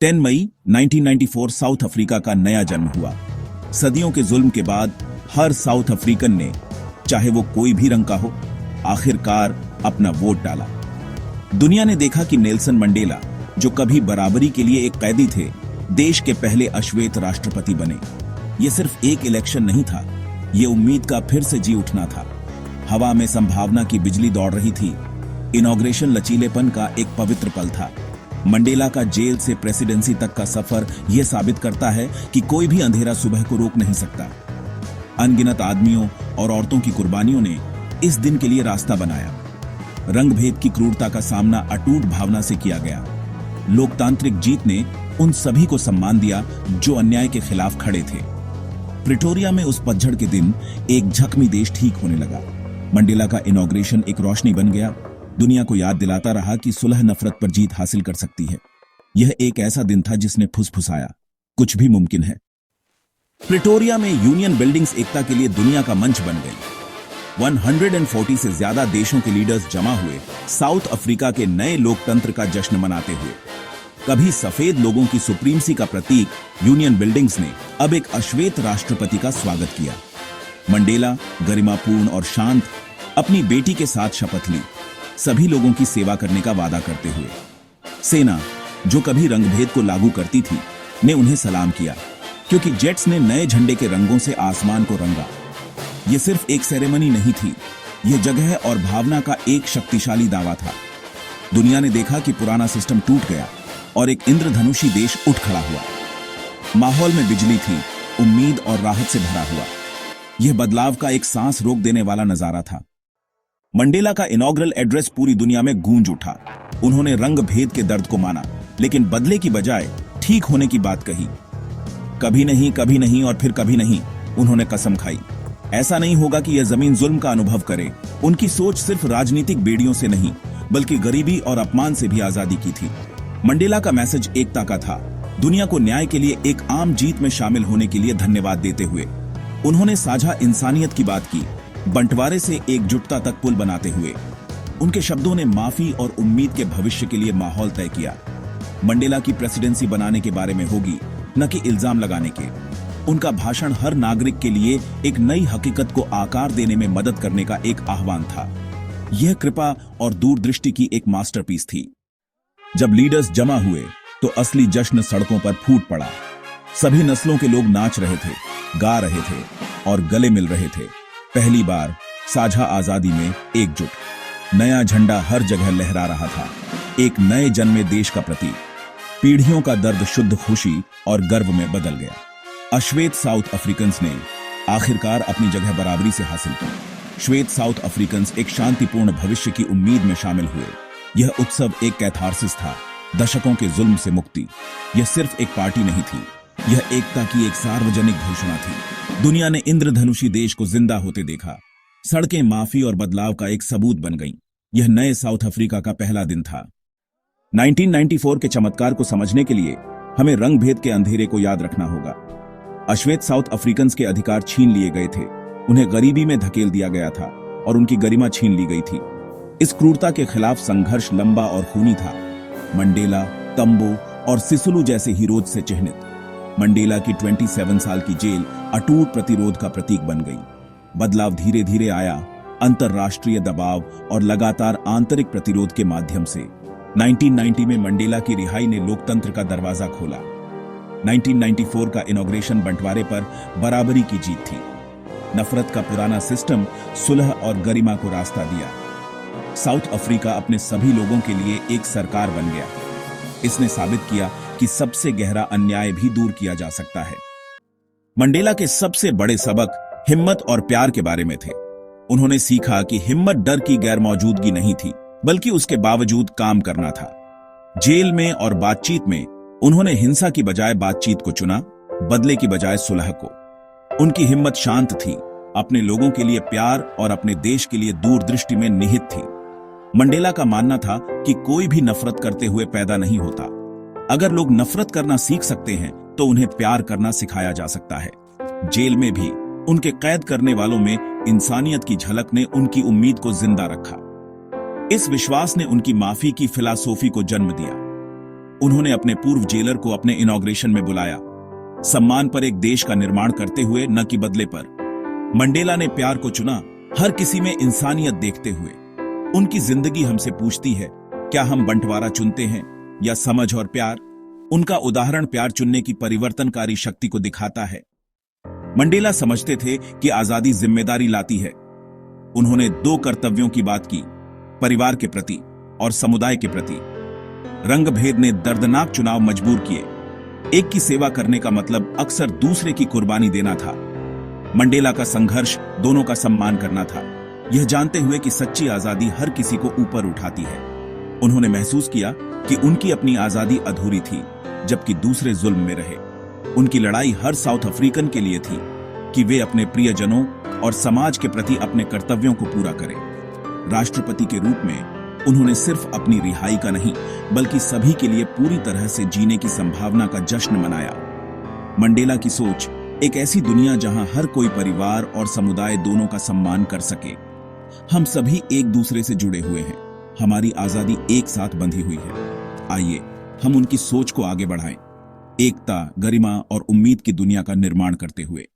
10 मई 1994 south Africa का नया जन्म हुआ। सदियों के जुल्म के बाद हर साउथ अफ्रीकन ने, चाहे वो कोई भी रंग का हो, आखिरकार अपना वोट डाला। दुनिया ने देखा कि नेल्सन मंडेला, जो कभी बराबरी के लिए एक कैदी थे, देश के पहले अश्वेत राष्ट्रपति बने। ये सिर्फ एक इलेक्शन नहीं था, ये उम्मीद का फिर से जी उठना था। हवा में संभावना की बिजली दौड़ रही थी। इनॉग्रेशन लचीलेपन का एक पवित्र पल था। मंडेला का जेल से प्रेसिडेंसी तक का सफर यह साबित करता है कि कोई भी अंधेरा सुबह को रोक नहीं सकता। अनगिनत आदमियों और औरतों की कुर्बानियों ने इस दिन के लिए रास्ता बनाया। रंगभेद की क्रूरता का सामना अटूट भावना से किया गया। लोकतांत्रिक जीत ने उन सभी को सम्मान दिया जो अन्याय के खिलाफ खड़े थे। प्रिटोरिया में उस पतझड़ के दिन एक जख्मी देश ठीक होने लगा। मंडेला का इनॉग्रेशन एक रोशनी बन गया, दुनिया को याद दिलाता रहा कि सुलह नफरत पर जीत हासिल कर सकती है। यह एक ऐसा दिन था जिसने फुसफुसाया, कुछ भी मुमकिन है। प्रिटोरिया में यूनियन बिल्डिंग्स एकता के लिए दुनिया का मंच बन गई। 140 से ज्यादा देशों के लीडर्स जमा हुए, साउथ अफ्रीका के नए लोकतंत्र का जश्न मनाते हुए। कभी सफेद लोगों की सुप्रीमसी का प्रतीक यूनियन बिल्डिंग्स ने अब एक अश्वेत राष्ट्रपति का स्वागत किया। मंडेला गरिमापूर्ण और शांत अपनी बेटी के साथ शपथ ली, सभी लोगों की सेवा करने का वादा करते हुए। सेना, जो कभी रंगभेद को लागू करती थी, ने उन्हें सलाम किया, क्योंकि जेट्स ने नए झंडे के रंगों से आसमान को रंगा। यह सिर्फ एक सेरेमनी नहीं थी, यह जगह और भावना का एक शक्तिशाली दावा था। दुनिया ने देखा कि पुराना सिस्टम टूट गया और एक इंद्रधनुषी देश उठ खड़ा हुआ। माहौल में बिजली थी, उम्मीद और राहत से भरा हुआ। यह बदलाव का एक सांस रोक देने वाला नजारा था। मंडेला का इनॉग्रल एड्रेस पूरी दुनिया में गूंज उठा। उन्होंने रंग भेद के दर्द को माना, लेकिन बदले की बजाय ठीक होने की बात कही। कभी नहीं और फिर कभी नहीं, उन्होंने कसम खाई। ऐसा नहीं होगा कि यह जमीन जुल्म का अनुभव करे। उनकी सोच सिर्फ राजनीतिक बेड़ियों से नहीं, बल्कि गरीबी और अपमान से भी आजादी की थी। मंडेला का मैसेज एकता का था, दुनिया को न्याय के लिए एक आम जीत में शामिल होने के लिए धन्यवाद देते हुए। उन्होंने साझा इंसानियत की बात की, बंटवारे से एकजुटता तक पुल बनाते हुए। उनके शब्दों ने माफी और उम्मीद के भविष्य के लिए माहौल तय किया। मंडेला की प्रेसिडेंसी बनाने के बारे में होगी, न कि इल्जाम लगाने के। उनका भाषण हर नागरिक के लिए एक नई हकीकत को आकार देने में मदद करने का एक आह्वान था। यह कृपा और दूरदृष्टि की एक मास्टरपीस थी। जब लीडर्स जमा हुए तो असली जश्न सड़कों पर फूट पड़ा। सभी नस्लों के लोग नाच रहे थे, गा रहे थे और गले मिल रहे थे। पहली बार साझा आजादी में एकजुट। नया झंडा हर जगह लहरा रहा था, एक नए जन्मे देश का प्रतीक। पीढ़ियों का दर्द शुद्ध खुशी और गर्व में बदल गया। अश्वेत साउथ अफ्रीकन्स ने आखिरकार अपनी जगह बराबरी से हासिल की। श्वेत साउथ अफ्रीकन्स एक शांतिपूर्ण भविष्य की उम्मीद में शामिल हुए। यह उत्सव एक कैथारसिस था, दशकों के जुल्म से मुक्ति। यह सिर्फ एक पार्टी नहीं थी, यह एकता की एक सार्वजनिक घोषणा थी। दुनिया ने इंद्रधनुषी देश को जिंदा होते देखा। सड़कें माफी और बदलाव का एक सबूत बन गईं। यह नए साउथ अफ्रीका का पहला दिन था। 1994 के चमत्कार को समझने के लिए हमें रंगभेद के अंधेरे को याद रखना होगा। अश्वेत साउथ अफ्रीकन्स के अधिकार छीन लिए गए थे, उन्हें गरीबी में धकेल दिया गया था और उनकी गरिमा छीन ली गई थी। इस क्रूरता के खिलाफ संघर्ष लंबा और खूनी था। मंडेला, तंबो और सिसुलू जैसे हीरोज से चिह्नित। मंडेला की 27 साल की जेल अटूट प्रतिरोध का प्रतीक बन गई। बदलाव धीरे धीरे आया, अंतरराष्ट्रीय दबाव और लगातार आंतरिक प्रतिरोध के माध्यम से। 1990 में मंडेला की रिहाई ने लोकतंत्र का दरवाजा खोला। 1994 का इनॉग्रेशन बंटवारे पर बराबरी की जीत थी। नफरत का पुराना सिस्टम सुलह और गरिमा को रास्ता दिया। साउथ अफ्रीका अपने सभी लोगों के लिए एक सरकार बन गया। इसने साबित किया कि सबसे गहरा अन्याय भी दूर किया जा सकता है। मंडेला के सबसे बड़े सबक हिम्मत और प्यार के बारे में थे। उन्होंने सीखा कि हिम्मत डर की गैर मौजूदगी नहीं थी, बल्कि उसके बावजूद काम करना था। जेल में और बातचीत में उन्होंने हिंसा की बजाय बातचीत को चुना, बदले की बजाय सुलह को। उनकी हिम्मत शांत थी, अपने लोगों के लिए प्यार और अपने देश के लिए दूरदृष्टि में निहित थी। मंडेला का मानना था कि कोई भी नफरत करते हुए पैदा नहीं होता। अगर लोग नफरत करना सीख सकते हैं तो उन्हें प्यार करना सिखाया जा सकता है। जेल में भी उनके कैद करने वालों में इंसानियत की झलक ने उनकी उम्मीद को जिंदा रखा। इस विश्वास ने उनकी माफी की फिलॉसफी को जन्म दिया। उन्होंने अपने पूर्व जेलर को अपने इनॉग्रेशन में बुलाया, सम्मान पर एक देश का निर्माण करते हुए, न कि बदले पर। मंडेला ने प्यार को चुना, हर किसी में इंसानियत देखते हुए। उनकी जिंदगी हमसे पूछती है, क्या हम बंटवारा चुनते हैं या समझ और प्यार? उनका उदाहरण प्यार चुनने की परिवर्तनकारी शक्ति को दिखाता है। मंडेला समझते थे कि आजादी जिम्मेदारी लाती है। उन्होंने 2 कर्तव्यों की बात की, परिवार के प्रति और समुदाय के प्रति। रंगभेद ने दर्दनाक चुनाव मजबूर किए। एक की सेवा करने का मतलब अक्सर दूसरे की कुर्बानी देना था। मंडेला का संघर्ष दोनों का सम्मान करना था, यह जानते हुए कि सच्ची आजादी हर किसी को ऊपर उठाती है। उन्होंने महसूस किया कि उनकी अपनी आजादी अधूरी थी, जबकि दूसरे जुल्म में रहे। उनकी लड़ाई हर साउथ अफ्रीकन के लिए थी कि वे अपने प्रियजनों और समाज के प्रति अपने कर्तव्यों को पूरा करें। राष्ट्रपति के रूप में उन्होंने सिर्फ अपनी रिहाई का नहीं, बल्कि सभी के लिए पूरी तरह से जीने की संभावना का जश्न मनाया। मंडेला की सोच एक ऐसी दुनिया जहां हर कोई परिवार और समुदाय दोनों का सम्मान कर सके। हम सभी एक दूसरे से जुड़े हुए हैं, हमारी आजादी एक साथ बंधी हुई है। आइए हम उनकी सोच को आगे बढ़ाएं, एकता, गरिमा और उम्मीद की दुनिया का निर्माण करते हुए।